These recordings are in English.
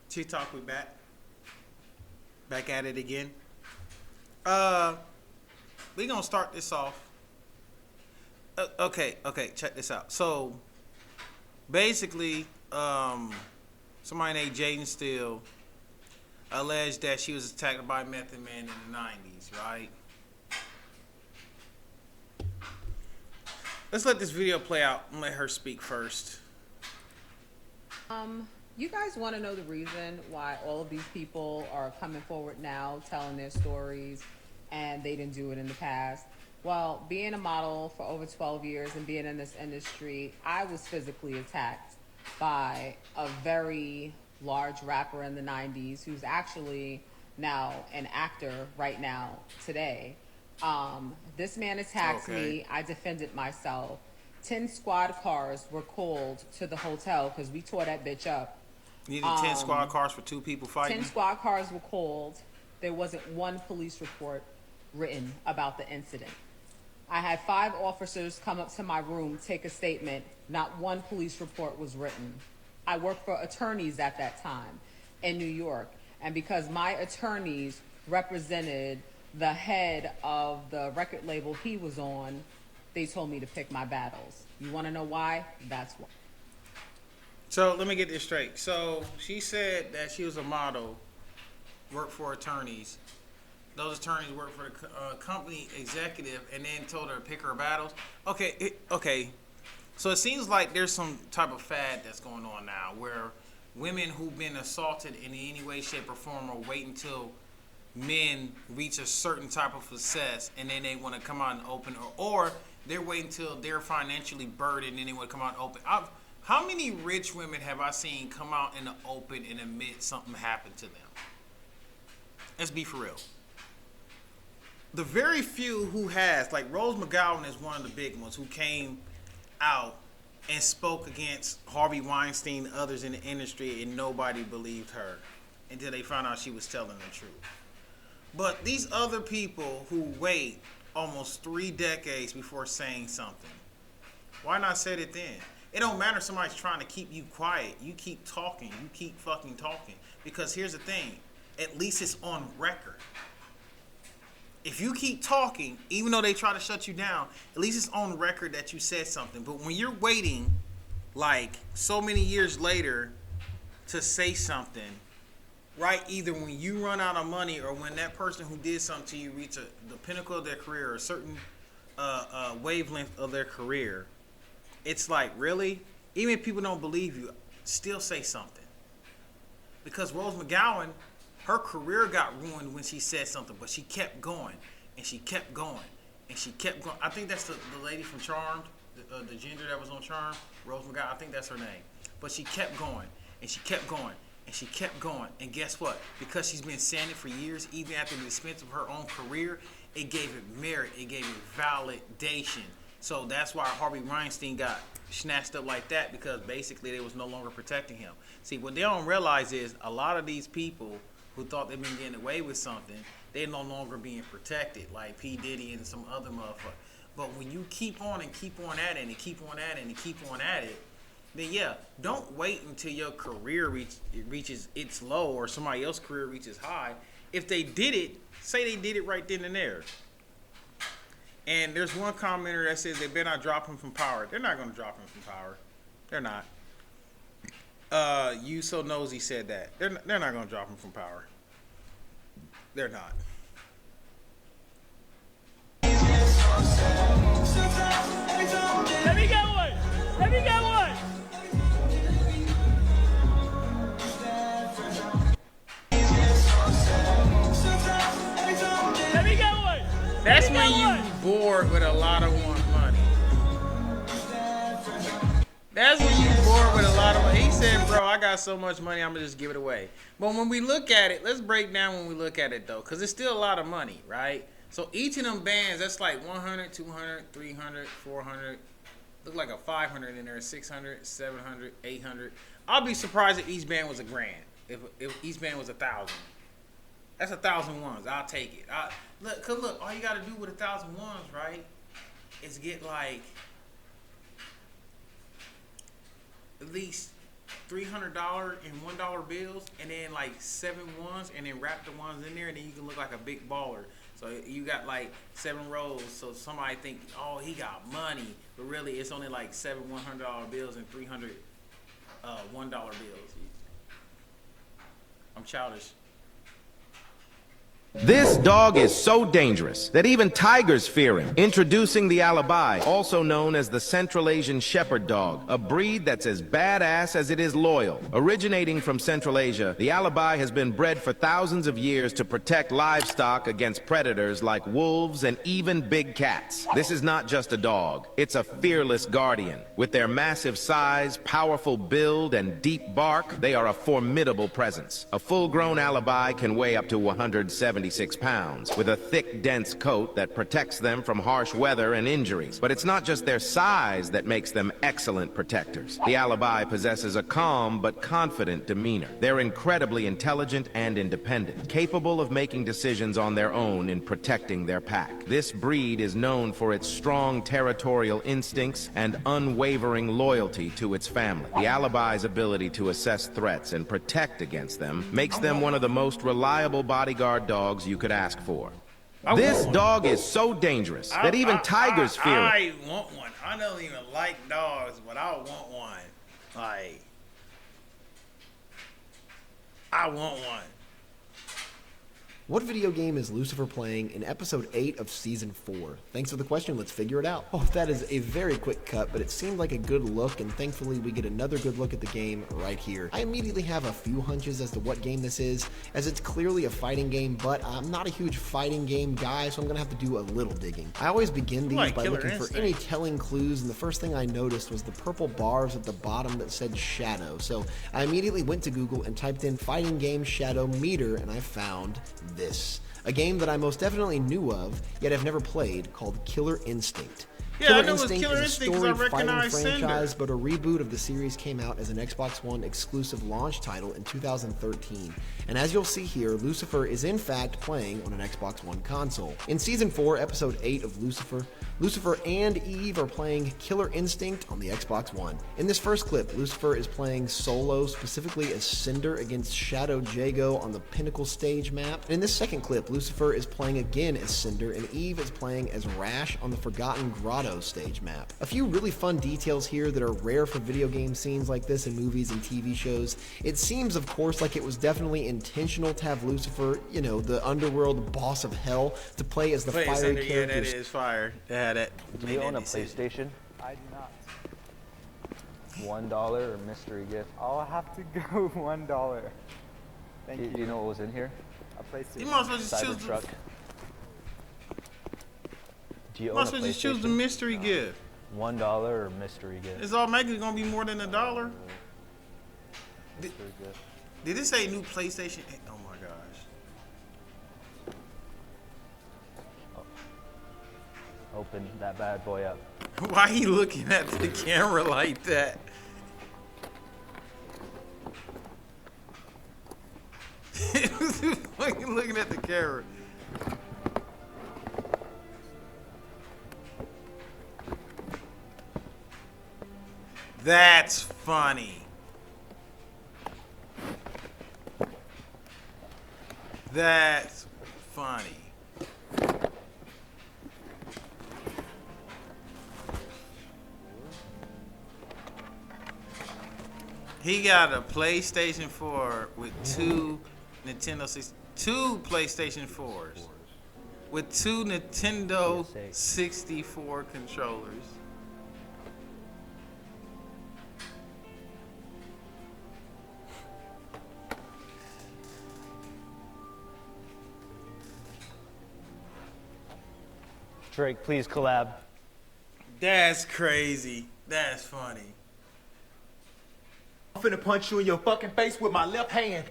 Tikitok, we back. Back at it again. Uh, we gonna start this off. Okay, check this out. So basically, somebody named Jaden Steele alleged that she was attacked by Method Man in the '90s, right? Let's let this video play out and let her speak first. You guys want to know the reason why all of these people are coming forward now telling their stories and they didn't do it in the past? Well, being a model for over 12 years and being in this industry, I was physically attacked by a very large rapper in the 90s who's actually now an actor right now today. This man attacked me. I defended myself. 10 squad cars were called to the hotel because we tore that bitch up. You needed 10 squad cars for two people fighting? 10 squad cars were called. There wasn't one police report written about the incident. I had 5 officers come up to my room, take a statement. Not one police report was written. I worked for attorneys at that time in New York. And because my attorneys represented the head of the record label he was on, they told me to pick my battles. You want to know why? That's why. So let me get this straight. So she said that she was a model, worked for attorneys. Those attorneys worked for the company executive, and then told her to pick her battles. Okay. So it seems like there's some type of fad that's going on now, where women who've been assaulted in any way, shape, or form are waiting until men reach a certain type of success, and then they want to come out and open, or they're waiting until they're financially burdened and then they want to come out and open. How many rich women have I seen come out in the open and admit something happened to them? Let's be for real. The very few who has, like Rose McGowan is one of the big ones who came out and spoke against Harvey Weinstein and others in the industry, and nobody believed her until they found out she was telling the truth. But these other people who wait almost 3 decades before saying something, why not say it then? It don't matter if somebody's trying to keep you quiet. You keep talking. You keep fucking talking. Because here's the thing. At least it's on record. If you keep talking, even though they try to shut you down, at least it's on record that you said something. But when you're waiting, like, so many years later to say something, right, either when you run out of money or when that person who did something to you reach the pinnacle of their career or a certain wavelength of their career, it's like, really? Even if people don't believe you, still say something. Because Rose McGowan, her career got ruined when she said something, but she kept going, and she kept going, and she kept going. I think that's the lady from Charmed, the ginger that was on Charmed, Rose McGowan, I think that's her name. But she kept going, and she kept going, and she kept going. And guess what? Because she's been saying it for years, even at the expense of her own career, it gave it merit, it gave it validation. So that's why Harvey Weinstein got snatched up like that, because basically they was no longer protecting him. See, what they don't realize is a lot of these people who thought they've been getting away with something, they're no longer being protected, like P. Diddy and some other motherfucker. But when you keep on and keep on at it and keep on at it and keep on at it, then yeah, don't wait until your career reaches its low or somebody else's career reaches high. If they did it, say they did it right then and there. And there's one commenter that says they better not drop him from power. They're not going to drop him from power. They're not. You So Nosy said that. They're not going to drop him from power. They're not. Let me get one. Let me get one. Let me get one. That's when you bored with a lot of money. That's when you bored with a lot of money. He said, bro, I got so much money, I'm going to just give it away. But when we look at it, let's break down when we look at it, though, because it's still a lot of money, right? So each of them bands, that's like 100, 200, 300, 400. Look like a 500 in there, 600, 700, 800. I'll be surprised if each band was $1,000. If each band was 1,000. That's 1,000 ones. I'll take it. Look, all you got to do with 1,000 ones, right, is get like at least $300 and $1 bills, and then like 7 ones, and then wrap the ones in there, and then you can look like a big baller. So you got like 7 rows. So somebody think, oh, he got money, but really it's only like 7 $100 bills and 300 $1 bills. I'm childish. This dog is so dangerous that even tigers fear him. Introducing the Alibi, also known as the Central Asian Shepherd Dog, a breed that's as badass as it is loyal. Originating from Central Asia, the Alibi has been bred for thousands of years to protect livestock against predators like wolves and even big cats. This is not just a dog, it's a fearless guardian. With their massive size, powerful build, and deep bark, they are a formidable presence. A full-grown Alibi can weigh up to 176 pounds, with a thick, dense coat that protects them from harsh weather and injuries. But it's not just their size that makes them excellent protectors. The Alibi possesses a calm but confident demeanor. They're incredibly intelligent and independent, capable of making decisions on their own in protecting their pack. This breed is known for its strong territorial instincts and unwavering loyalty to its family. The Alibi's ability to assess threats and protect against them makes them one of the most reliable bodyguard dogs you could ask for. This dog is so dangerous that even tigers fear it. I want one. I don't even like dogs, but I want one. Like, I want one. What video game is Lucifer playing in episode 8 of season 4? Thanks for the question, let's figure it out. Oh, that is a very quick cut, but it seemed like a good look, and thankfully we get another good look at the game right here. I immediately have a few hunches as to what game this is, as it's clearly a fighting game, but I'm not a huge fighting game guy, so I'm gonna have to do a little digging. I always begin these by looking for any telling clues, and the first thing I noticed was the purple bars at the bottom that said Shadow. So I immediately went to Google and typed in fighting game Shadow meter, and I found this. A game that I most definitely knew of, yet I've never played, called Killer Instinct. Yeah, Killer I know it's Instinct Killer is a Instinct 'cause I storied fighting recognize franchise, Cinder. but a reboot of the series came out as an Xbox One exclusive launch title in 2013. And as you'll see here, Lucifer is in fact playing on an Xbox One console. In Season 4, Episode 8 of Lucifer, Lucifer and Eve are playing Killer Instinct on the Xbox One. In this first clip, Lucifer is playing solo, specifically as Cinder against Shadow Jago on the Pinnacle stage map. And in this second clip, Lucifer is playing again as Cinder, and Eve is playing as Rash on the Forgotten Grotto stage map. A few really fun details here that are rare for video game scenes like this in movies and TV shows. It seems, of course, like it was definitely intentional to have Lucifer, you know, the underworld boss of hell, to play as the fiery Cinder, characters. yeah, that is fire. That Do you own a PlayStation? I do not. $1 or mystery gift? I'll have to go $1. Thank you. Do you know what was in here? A PlayStation. You might as well just choose Cybertruck. Do you Might own as a well just choose the PlayStation? mystery gift. $1 or mystery gift? It's automatically gonna be more than $1. Mystery gift. Did it say new PlayStation? Oh my gosh. Open that bad boy up. Why he looking at the camera like that? He was fucking looking at the camera. That's funny. That's funny. He got a PlayStation 4 with two PlayStation 4s with two Nintendo 64 controllers. Drake, please collab. That's crazy. That's funny. I'm finna punch you in your fucking face with my left hand.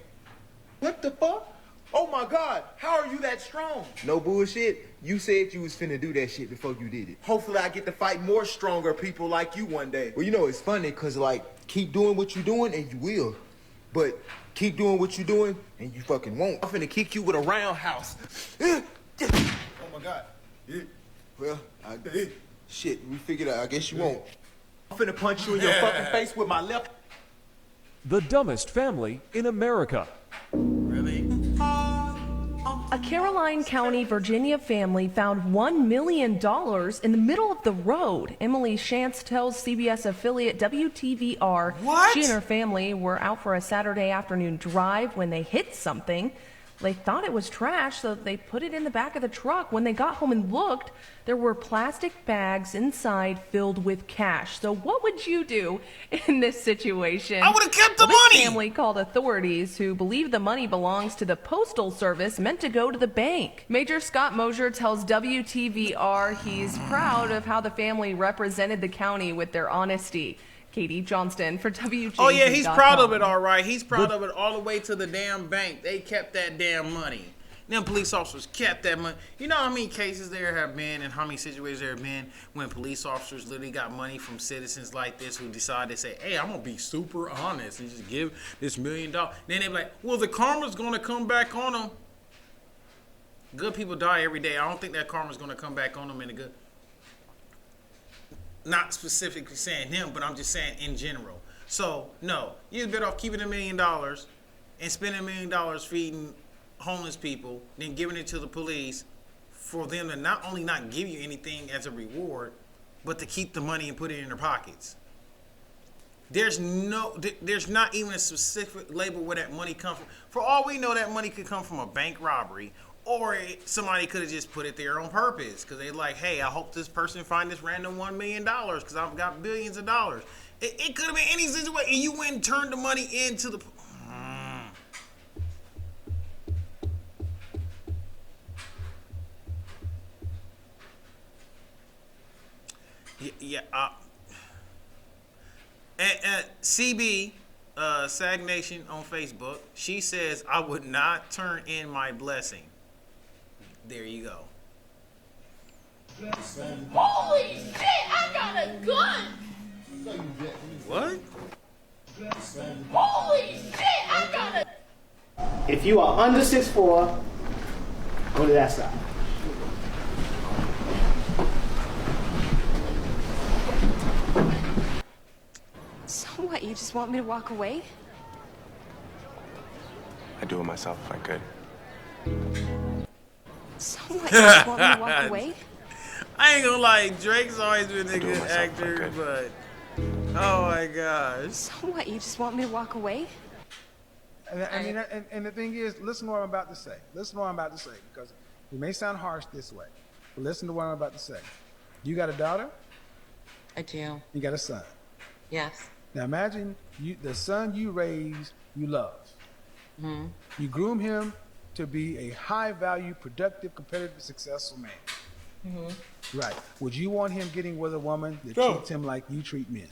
What the fuck? Oh my God, how are you that strong? No bullshit. You said you was finna do that shit before you did it. Hopefully I get to fight more stronger people like you one day. Well, you know, it's funny cause like, keep doing what you're doing and you will. But keep doing what you're doing and you fucking won't. I'm finna kick you with a roundhouse. Oh my God. Yeah. Well, shit, we figured out. I guess you won't. I'm finna punch you in your fucking face with my left. the dumbest family in America. Really? A Caroline County, Virginia family found $1 million in the middle of the road. Emily Shantz tells CBS affiliate WTVR What? she and her family were out for a Saturday afternoon drive when they hit something. They thought it was trash, so they put it in the back of the truck. When they got home and looked, there were plastic bags inside filled with cash. So what would you do in this situation? I would have kept the This money. family called authorities, who believe the money belongs to the Postal Service meant to go to the bank. Major Scott Mosier tells WTVR he's proud of how the family represented the county with their honesty. Katie Johnston for WJZ. Oh yeah, he's proud of it, all right. He's proud of it all the way to the damn bank. They kept that damn money. Them police officers kept that money. You know how many cases there have been and how many situations there have been when police officers literally got money from citizens like this who decide to say, hey, I'm going to be super honest and just give this $1 million. Then they be like, well, the karma's going to come back on them. Good people die every day. I don't think that karma's going to come back on them in a good... Not specifically saying him, but I'm just saying in general. So, no. You're better off keeping $1 million and spending $1 million feeding homeless people than giving it to the police for them to not only not give you anything as a reward, but to keep the money and put it in their pockets. There's not even a specific label where that money comes from. For all we know, that money could come from a bank robbery, or somebody could have just put it there on purpose because they're like, hey, I hope this person find this random $1 million because I've got billions of dollars. It could have been any situation, and you went and turned the money into the... CB, Sag Nation on Facebook, she says, I would not turn in my blessing. There you go. Holy shit, I got a gun! What? Holy shit, I got a... If you are under 6'4", go to that side. So what, you just want me to walk away? I'd do it myself if I could. So what, you just want me to walk away? I ain't gonna lie, Drake's always been a good actor, but oh my gosh. So what, you just want me to walk away? And the thing is, listen to what I'm about to say. Listen to what I'm about to say, because it may sound harsh this way, but listen to what I'm about to say. You got a daughter? I do. You got a son? Yes. Now imagine the son you raised, you love. Mm-hmm. You groom him to be a high-value, productive, competitive, successful man. Mm-hmm. Right. Would you want him getting with a woman that treats him like you treat men?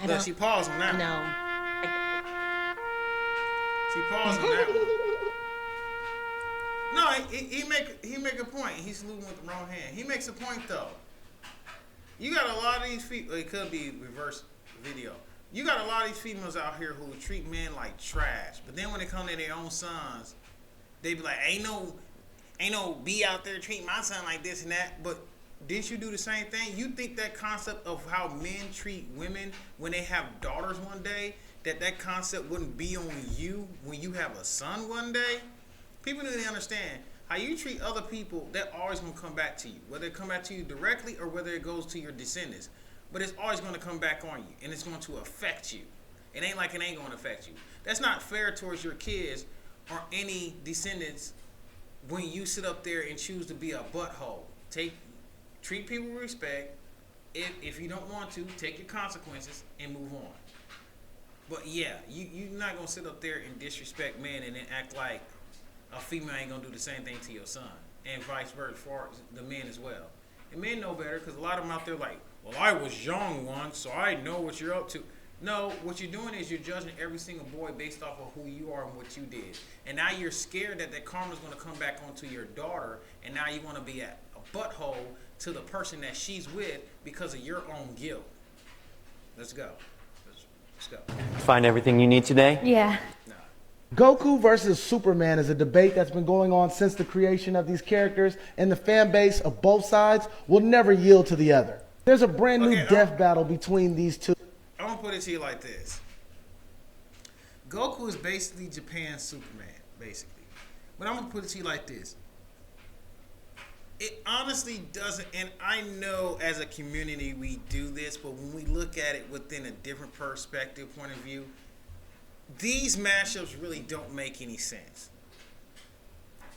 I don't. She paused on that. No. She paused on that one. No, he make a point. He's saluting with the wrong hand. He makes a point though. You got a lot of these people. It could be reverse video. You got a lot of these females out here who treat men like trash. But then when it comes to their own sons, they be like, ain't no B out there treating my son like this and that. But didn't you do the same thing? You think that concept of how men treat women when they have daughters one day, that concept wouldn't be on you when you have a son one day? People need to understand how you treat other people, they're always going to come back to you. Whether it come back to you directly or whether it goes to your descendants. But it's always going to come back on you, and it's going to affect you. It ain't like it ain't going to affect you. That's not fair towards your kids or any descendants when you sit up there and choose to be a butthole. Treat people with respect. If you don't want to, take your consequences and move on. But yeah, you're not going to sit up there and disrespect men and then act like a female ain't going to do the same thing to your son. And vice versa for the men as well. And men know better because a lot of them out there like, well, I was young once, so I know what you're up to. No, what you're doing is you're judging every single boy based off of who you are and what you did. And now you're scared that karma's going to come back onto your daughter, and now you want to be a butthole to the person that she's with because of your own guilt. Let's go. Let's go. Find everything you need today? Yeah. Goku versus Superman is a debate that's been going on since the creation of these characters, and the fan base of both sides will never yield to the other. There's a brand new Okay, death battle between these two. I'm gonna put it to you like this. Goku is basically Japan's Superman, basically. But I'm gonna put it to you like this. It honestly doesn't, and I know as a community we do this, but when we look at it within a different perspective, point of view, these mashups really don't make any sense.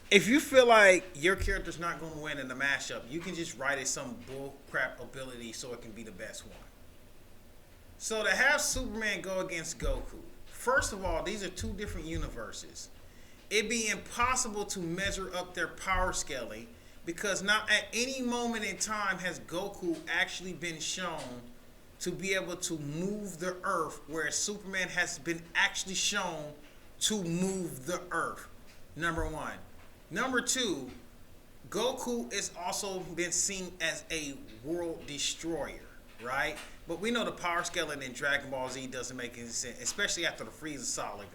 If you feel like your character's not going to win in the mashup, you can just write it some bull crap ability so it can be the best one. So to have Superman go against Goku, first of all, these are two different universes. It'd be impossible to measure up their power scaling because not at any moment in time has Goku actually been shown to be able to move the earth, whereas Superman has been actually shown to move the earth. Number one. Number two, Goku is also been seen as a world destroyer, right? But we know the power scaling in Dragon Ball Z doesn't make any sense, especially after the Frieza saga.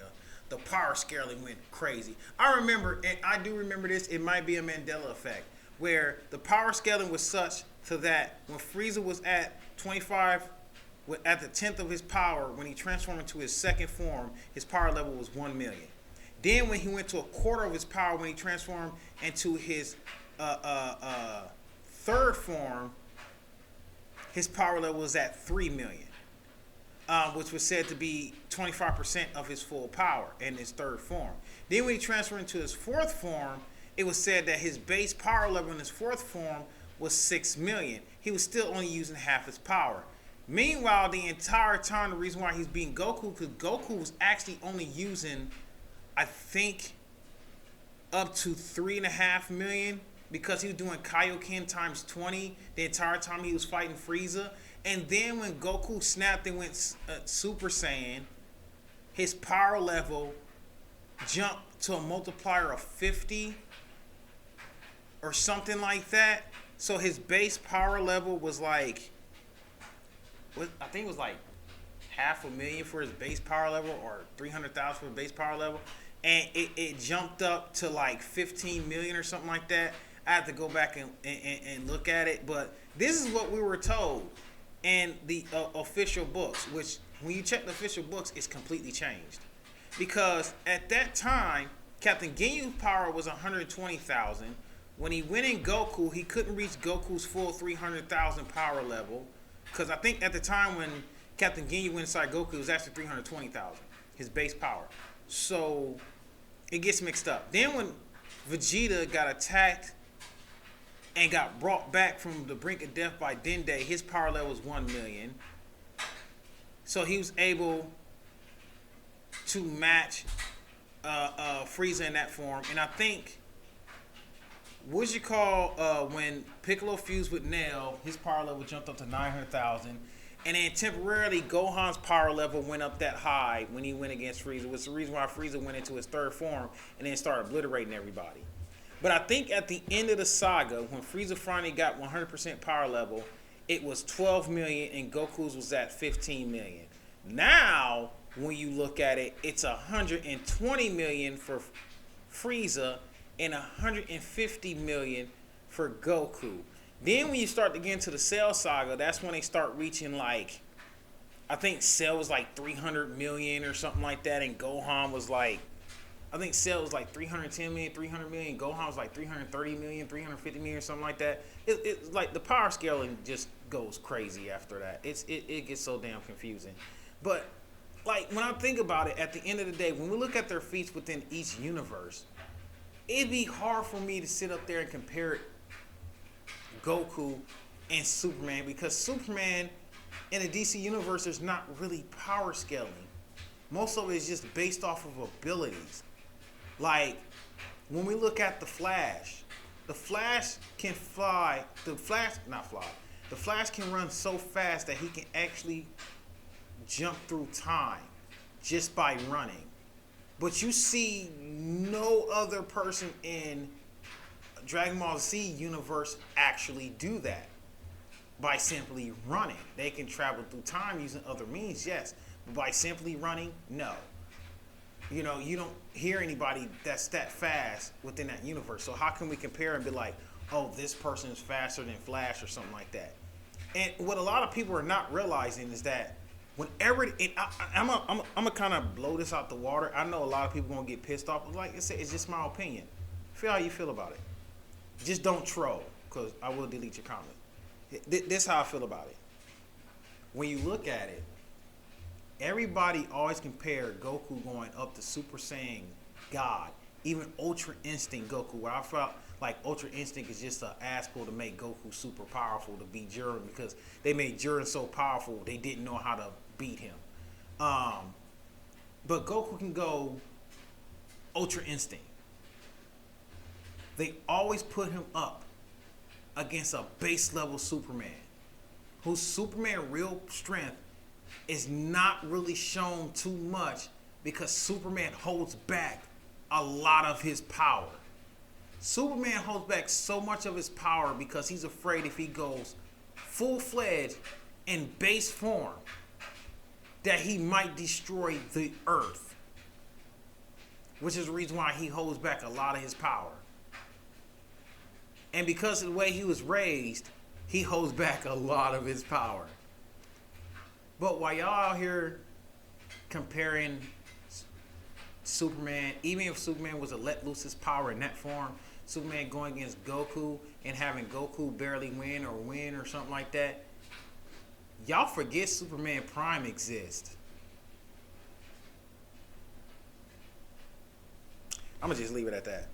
The power scaling went crazy. I remember, and I do remember this, it might be a Mandela effect, where the power scaling was such to that when Frieza was at 25, at the 10th of his power, when he transformed into his second form, his power level was 1 million. Then when he went to a quarter of his power, when he transformed into his third form, his power level was at 3 million, which was said to be 25% of his full power in his third form. Then when he transferred into his fourth form, it was said that his base power level in his fourth form was 6 million. He was still only using half his power. Meanwhile, the entire time, the reason why he's beating Goku, because Goku was actually only using, I think, up to 3.5 million, because he was doing Kaioken times 20 the entire time he was fighting Frieza. And then when Goku snapped and went Super Saiyan, his power level jumped to a multiplier of 50 or something like that. So his base power level was like, I think it was like 500,000 for his base power level, or 300,000 for his base power level. And it jumped up to like 15 million or something like that. I have to go back and look at it. But this is what we were told in the official books, which when you check the official books, it's completely changed. Because at that time, Captain Ginyu's power was 120,000. When he went in Goku, he couldn't reach Goku's full 300,000 power level. Because I think at the time when Captain Ginyu went inside Goku, it was actually 320,000, his base power. So it gets mixed up. Then when Vegeta got attacked and got brought back from the brink of death by Dende, his power level was 1 million. So he was able to match Frieza in that form. And I think, what'd you call when Piccolo fused with Nail, his power level jumped up to 900,000. And then temporarily, Gohan's power level went up that high when he went against Frieza, which is the reason why Frieza went into his third form and then started obliterating everybody. But I think at the end of the saga, when Frieza finally got 100% power level, it was 12 million and Goku's was at 15 million. Now, when you look at it, it's 120 million for Frieza and 150 million for Goku. Then when you start to get into the Cell saga, that's when they start reaching, like, I think Cell was like 300 million or something like that, and Gohan was like, I think Cell was like 310 million, 300 million, Gohan was like 330 million, 350 million or something like that. It's like the power scaling just goes crazy after that. It gets so damn confusing. But like when I think about it, at the end of the day, when we look at their feats within each universe, it'd be hard for me to sit up there and compare Goku and Superman, because Superman in the DC universe is not really power scaling. Most of it is just based off of abilities. Like when we look at the Flash can fly. The Flash can run so fast that he can actually jump through time just by running. But you see no other person in Dragon Ball Z universe actually do that by simply running. They can travel through time using other means, yes, but by simply running, no. You know, you don't hear anybody that's that fast within that universe. So how can we compare and be like, oh, this person is faster than Flash or something like that? And what a lot of people are not realizing is that whenever I'm gonna kind of blow this out the water. I know a lot of people gonna get pissed off, but like I said, it's just my opinion. Feel how you feel about it. Just don't troll, cause I will delete your comment. This how I feel about it. When you look at it, everybody always compare Goku going up to Super Saiyan God, even Ultra Instinct Goku, where I felt like Ultra Instinct is just an asshole to make Goku super powerful to beat Jiren, because they made Jiren so powerful they didn't know how to beat him. But Goku can go Ultra Instinct. They always put him up against a base level Superman, whose Superman real strength is not really shown too much, because Superman holds back a lot of his power. Superman holds back so much of his power because he's afraid if he goes full-fledged in base form that he might destroy the Earth, which is the reason why he holds back a lot of his power. And because of the way he was raised, he holds back a lot of his power. But while y'all out here comparing Superman, even if Superman was to let loose his power in that form, Superman going against Goku and having Goku barely win or something like that, y'all forget Superman Prime exists. I'm gonna just leave it at that.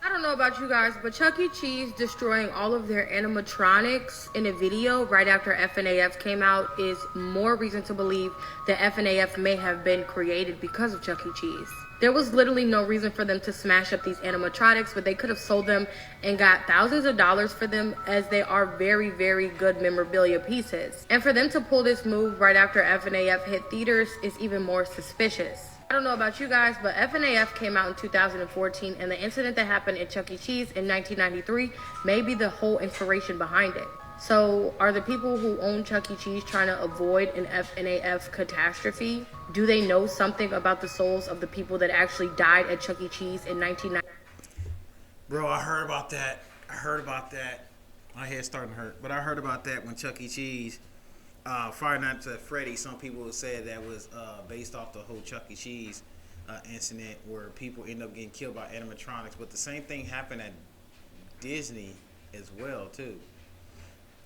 I don't know about you guys, but Chuck E. Cheese destroying all of their animatronics in a video right after FNAF came out is more reason to believe that FNAF may have been created because of Chuck E. Cheese. There was literally no reason for them to smash up these animatronics, but they could have sold them and got thousands of dollars for them, as they are very, very good memorabilia pieces. And for them to pull this move right after FNAF hit theaters is even more suspicious. I don't know about you guys, but FNAF came out in 2014, and the incident that happened at Chuck E. Cheese in 1993 may be the whole inspiration behind it. So are the people who own Chuck E. Cheese trying to avoid an FNAF catastrophe? Do they know something about the souls of the people that actually died at Chuck E. Cheese in 1990? Bro, I heard about that. My head's starting to hurt. But I heard about that when Chuck E. Cheese, Five Nights at Freddy's, some people said that was based off the whole Chuck E. Cheese incident where people end up getting killed by animatronics. But the same thing happened at Disney as well, too.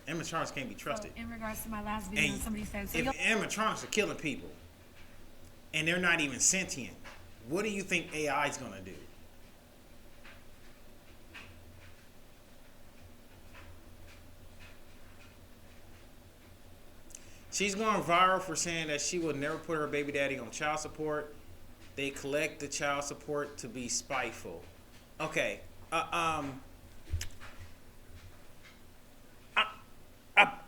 Animatronics can't be trusted. So in regards to my last video, somebody said, so if animatronics are killing people and they're not even sentient, what do you think AI is going to do? She's going viral for saying that she will never put her baby daddy on child support. They collect the child support to be spiteful. Okay.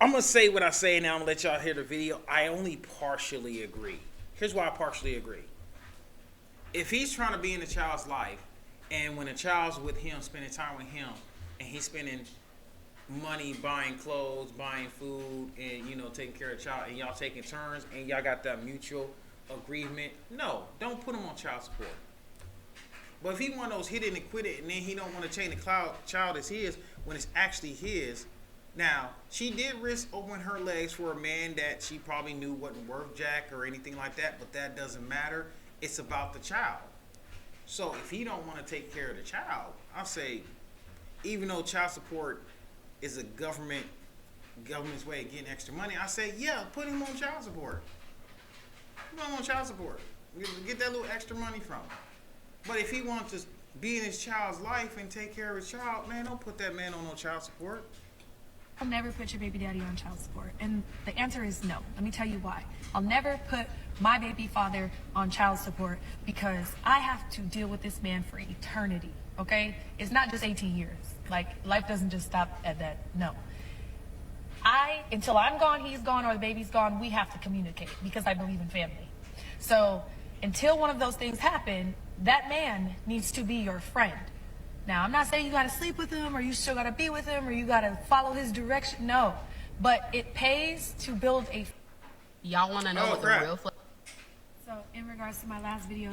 I'm going to say what I say now and let y'all hear the video. I only partially agree. Here's why I partially agree. If he's trying to be in the child's life, and when the child's with him, spending time with him, and he's spending money buying clothes, buying food, and, you know, taking care of the child, and y'all taking turns, and y'all got that mutual agreement, no, don't put him on child support. But if he one of those hit it and quit it, and then he don't want to change the child as his, when it's actually his. Now, she did risk opening her legs for a man that she probably knew wasn't worth jack or anything like that, but that doesn't matter. It's about the child. So if he don't want to take care of the child, I'll say, even though child support is a government's way of getting extra money, I say, yeah, put him on child support. Put him on child support. Get that little extra money from him. But if he wants to be in his child's life and take care of his child, man, don't put that man on no child support. I'll never put your baby daddy on child support. And the answer is no. Let me tell you why. I'll never put my baby father on child support because I have to deal with this man for eternity, okay? It's not just 18 years. Like, life doesn't just stop at that. No. Until I'm gone, he's gone, or the baby's gone, we have to communicate because I believe in family. So until one of those things happen, that man needs to be your friend. Now, I'm not saying you gotta sleep with him or you still gotta be with him or you gotta follow his direction. No, but it pays to build a... Y'all wanna know what the real... So in regards to my last video,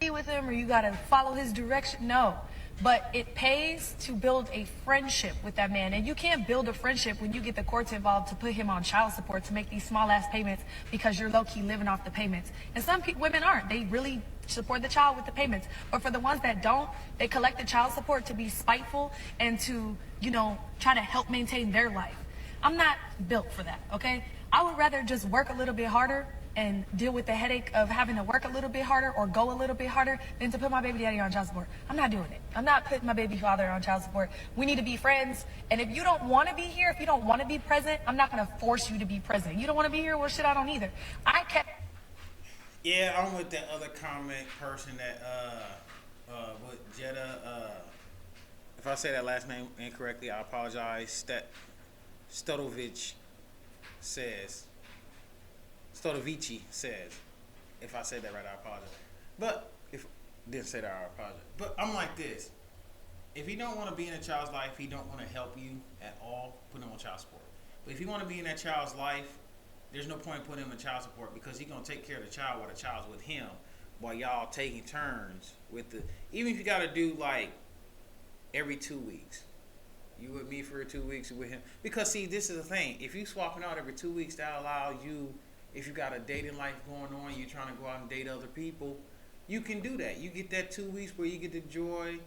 be with him or you gotta follow his direction. No. But it pays to build a friendship with that man. And you can't build a friendship when you get the courts involved to put him on child support to make these small ass payments because you're low key living off the payments. And some women aren't. They really support the child with the payments. But for the ones that don't, they collect the child support to be spiteful and to, you know, try to help maintain their life. I'm not built for that, okay? I would rather just work a little bit harder and deal with the headache of having to work a little bit harder or go a little bit harder than to put my baby daddy on child support. I'm not doing it. I'm not putting my baby father on child support. We need to be friends. And if you don't want to be here, if you don't want to be present, I'm not going to force you to be present. You don't want to be here? Well, shit, I don't either. I kept... Yeah, I'm with that other comment person that, with Jetta, if I say that last name incorrectly, I apologize. Stodovici says, if I said that right, I apologize. But if I didn't say that, I apologize. But I'm like this. If he don't want to be in a child's life, he don't want to help you at all, put him on child support. But if you want to be in that child's life, there's no point in putting him in child support because he's going to take care of the child while the child's with him, while y'all taking turns with the, even if you got to do like every 2 weeks. You with me for 2 weeks, you with him. Because see, this is the thing. If you swapping out every 2 weeks, that allow you, if you got a dating life going on, you're trying to go out and date other people, you can do that. You get that 2 weeks where you get to enjoy,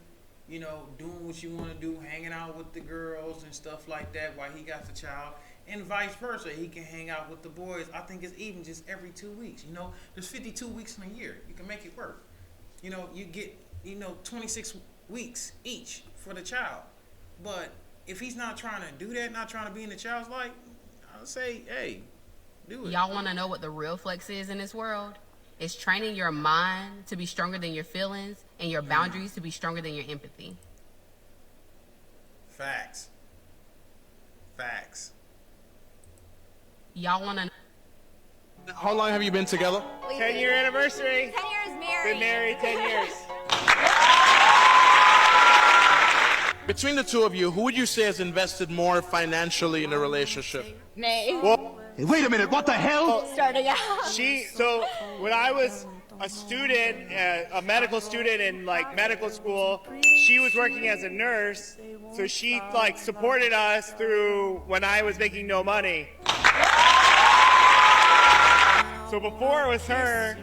you know, doing what you want to do, hanging out with the girls and stuff like that while he got the child. And vice versa. He can hang out with the boys. I think it's even just every 2 weeks. You know, there's 52 weeks in a year. You can make it work. You know, you get, 26 weeks each for the child. But if he's not trying to do that, not trying to be in the child's life, I'll say, hey, do it. Y'all want to know what the real flex is in this world? It's training your mind to be stronger than your feelings and your boundaries to be stronger than your empathy. Facts. Y'all want to... How long have you been together? 10-year anniversary. 10 years married. Been married 10 years. Between the two of you, who would you say has invested more financially in a relationship? Me. Well, hey, wait a minute, what the hell? Starting out. So when I was a student, a medical student in like medical school, she was working as a nurse, so she like supported us through when I was making no money. So before it was her,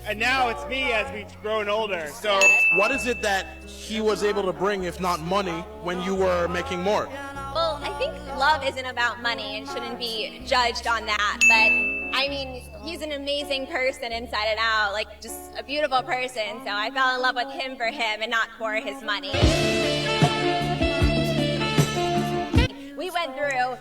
and now it's me as we've grown older. So what is it that he was able to bring, if not money, when you were making more? Well, I think love isn't about money and shouldn't be judged on that. But I mean, he's an amazing person inside and out, like just a beautiful person. So I fell in love with him for him and not for his money. We went through,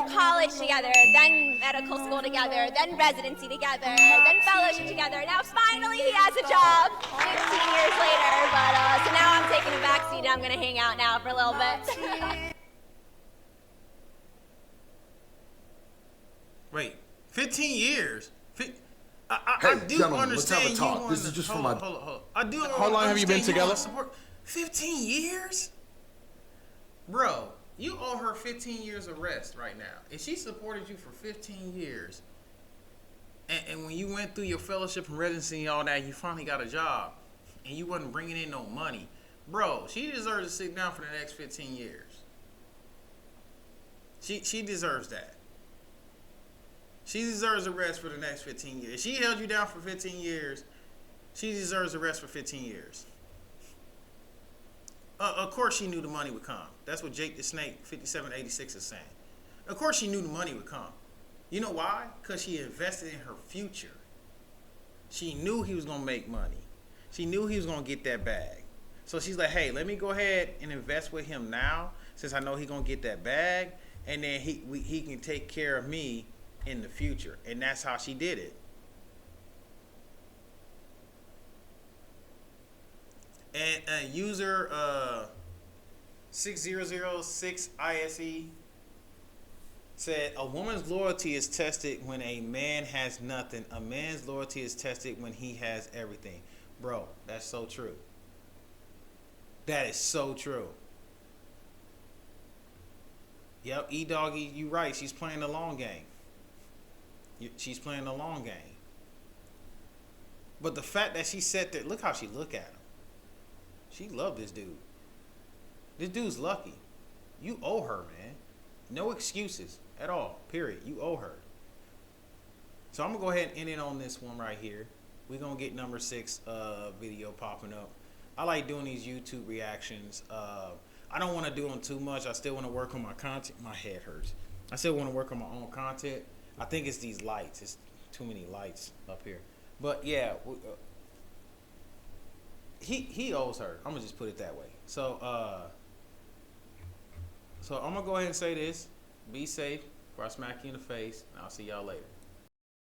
college together, then medical school together, then residency together, then fellowship together. Now finally he has a job 15 years later. But so now I'm taking a backseat and I'm going to hang out now for a little bit. Wait, 15 years? I do gentlemen, understand let's have a talk. you This is just for my... Hold on. I do How long have you been together? 15 years? Bro, you owe her 15 years of rest right now. If she supported you for 15 years, and when you went through your fellowship and residency and all that, you finally got a job, and you wasn't bringing in no money, bro, she deserves to sit down for the next 15 years. She deserves that. She deserves a rest for the next 15 years. If she held you down for 15 years, she deserves a rest for 15 years. Of course she knew the money would come. That's what Jake the Snake 5786 is saying. Of course she knew the money would come. You know why? Because she invested in her future. She knew he was going to make money. She knew he was going to get that bag. So she's like, hey, let me go ahead and invest with him now since I know he's going to get that bag. And then he can take care of me in the future. And that's how she did it. And user 6006 ISE said, a woman's loyalty is tested when a man has nothing. A man's loyalty is tested when he has everything. Bro, that's so true. That is so true. Yep, E-Doggy, you right. She's playing the long game. She's playing the long game. But the fact that she sat there, look how she look at him. She loved this dude. This dude's lucky. You owe her, man. No excuses at all. Period. You owe her. So I'm gonna go ahead and end it on this one right here. We're gonna get number 6 video popping up. I like doing these YouTube reactions. I don't want to do them too much. I still want to work on my content. My head hurts. I still want to work on my own content. I think it's these lights. It's too many lights up here. But yeah, he owes her. I'm gonna just put it that way. So I'm gonna go ahead and say this. Be safe before I smack you in the face, and I'll see y'all later.